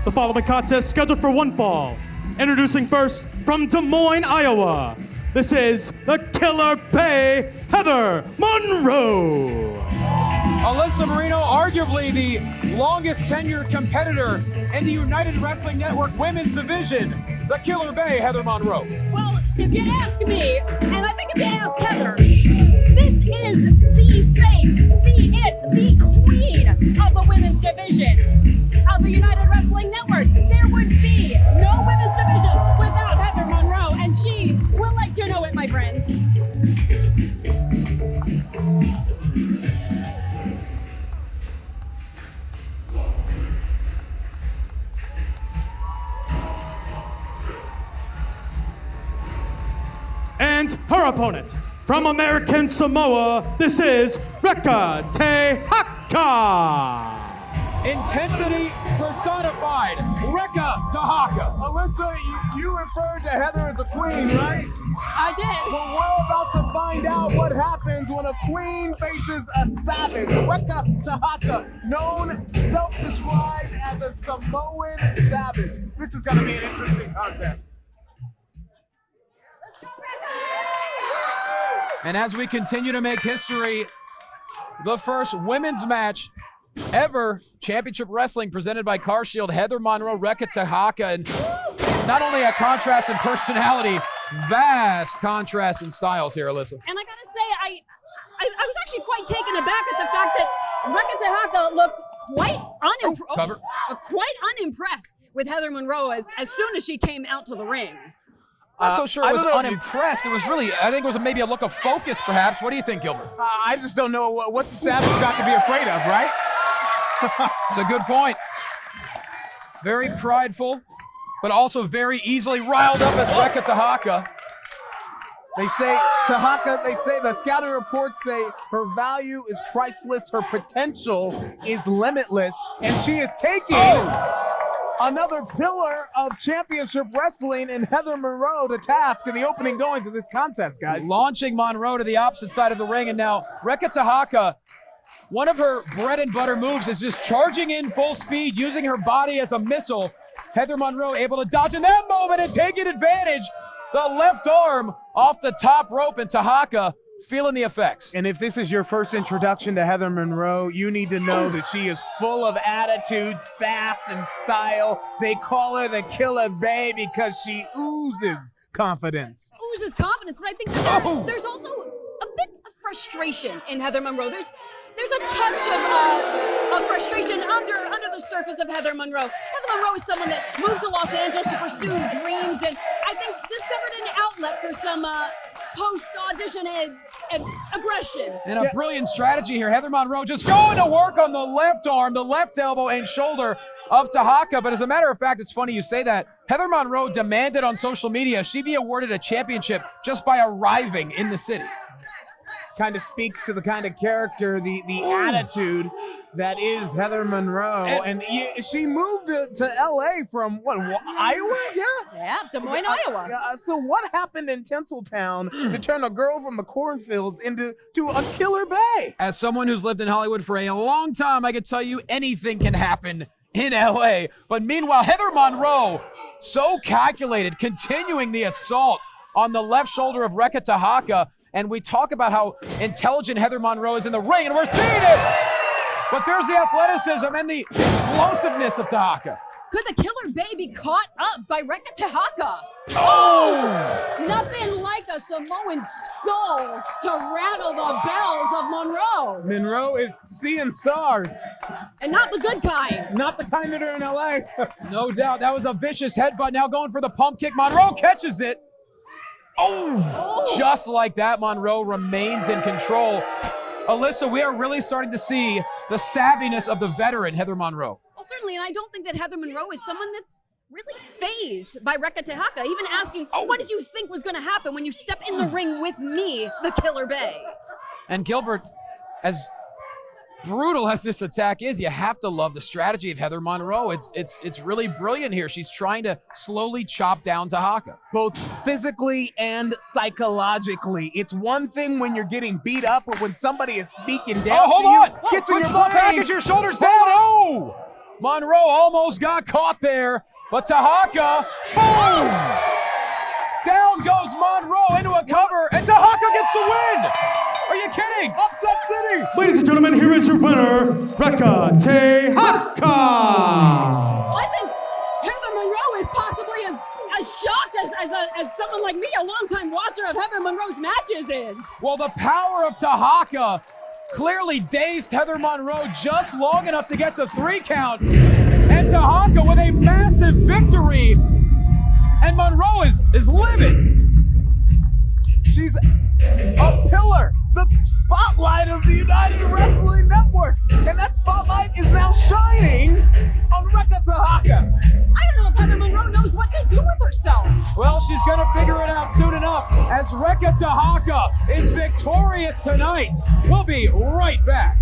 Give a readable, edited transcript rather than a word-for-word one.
The following contest scheduled for one fall. Introducing first from Des Moines, Iowa. This is the Killer Bay, Heather Monroe. Alyssa Marino, arguably the longest tenured competitor in the United Wrestling Network women's division. The Killer Bay, Heather Monroe. Well, if you ask me, and I think if you ask Heather, this is the face, the queen of the women's division of the United Wrestling Network. There would be no women's division without Heather Monroe, and she will let you know it, my friends. And her opponent, from American Samoa, this is Reka Tehaka. Intensity personified, Reka Tehaka. Alyssa, you referred to Heather as a queen, right? I did. Well, we're about to find out what happens when a queen faces a savage. Reka Tehaka, known, self-described as a Samoan savage. This is going to be an interesting contest. And as we continue to make history, the first women's match ever, Championship Wrestling presented by CarShield, Heather Monroe, Reka Tehaka, and not only a contrast in personality, vast contrast in styles here, Alyssa. And I gotta say, I was actually quite taken aback at the fact that Reka Tehaka looked quite unimpressed with Heather Monroe as soon as she came out to the ring. Not so sure it was unimpressed. It was really, I think it was maybe a look of focus, perhaps. What do you think, Gilbert? I just don't know what's a savage got to be afraid of, right? It's a good point. Very prideful, but also very easily riled up as Reka Tehaka. They say, the scouting reports say her value is priceless, her potential is limitless, and she is taking another pillar of championship wrestling in Heather Monroe to task in the opening going to this contest, guys. Launching Monroe to the opposite side of the ring, and now Reka Tehaka, one of her bread and butter moves is just charging in full speed, using her body as a missile. Heather Monroe able to dodge in that moment and taking advantage. The left arm off the top rope, and Tehaka feeling the effects. And if this is your first introduction to Heather Monroe, you need to know that she is full of attitude, sass, and style. They call her the Killer Bay because she oozes confidence. Oozes confidence, but I think that there's also a bit of frustration in Heather Monroe. There's a touch of frustration under the surface of Heather Monroe. Heather Monroe is someone that moved to Los Angeles to pursue dreams, and I think discovered an outlet for some post-audition and aggression. And a brilliant strategy here. Heather Monroe just going to work on the left arm, the left elbow, and shoulder of Tehaka. But as a matter of fact, it's funny you say that. Heather Monroe demanded on social media she be awarded a championship just by arriving in the city. Kind of speaks to the kind of character, the attitude that is Heather Monroe. And she moved to LA from what, Iowa? Yeah, Des Moines, Iowa. So what happened in Tinseltown to turn a girl from the cornfields into a Killer Bay? As someone who's lived in Hollywood for a long time, I can tell you anything can happen in LA. But meanwhile, Heather Monroe, so calculated, continuing the assault on the left shoulder of Reka Tehaka. And we talk about how intelligent Heather Monroe is in the ring, and we're seeing it! But there's the athleticism and the explosiveness of Tehaka. Could the Killer Bay be caught up by Reka Tehaka? Nothing like a Samoan skull to rattle the bells of Monroe. Monroe is seeing stars. And not the good kind. Not the kind that are in LA. No doubt, that was a vicious headbutt. Now going for the pump kick. Monroe catches it. Just like that, Monroe remains in control. Alyssa, we are really starting to see the savviness of the veteran Heather Monroe. Well, certainly, and I don't think that Heather Monroe is someone that's really fazed by Reka Tehaka, even asking, what did you think was going to happen when you step in the ring with me, the Killer Bay? And Gilbert, as brutal as this attack is, you have to love the strategy of Heather Monroe. It's really brilliant here. She's trying to slowly chop down Tehaka. Both physically and psychologically. It's one thing when you're getting beat up, but when somebody is speaking down to you, gets in your small brain. package, your shoulders down. Monroe almost got caught there, but Tehaka, boom! Down goes Monroe into a cover, and Tehaka gets the win! Are you kidding? Upset City! Ladies and gentlemen, here is your winner, Reka Tehaka! I think Heather Monroe is possibly as shocked as someone like me, a longtime watcher of Heather Monroe's matches is. Well, the power of Tehaka clearly dazed Heather Monroe just long enough to get the 3 count. And Tehaka with a massive victory. And Monroe is livid. She's a pillar, the spotlight of the United Wrestling Network. And that spotlight is now shining on Reka Tehaka. I don't know if Heather Monroe knows what to do with herself. Well, she's gonna figure it out soon enough as Reka Tehaka is victorious tonight. We'll be right back.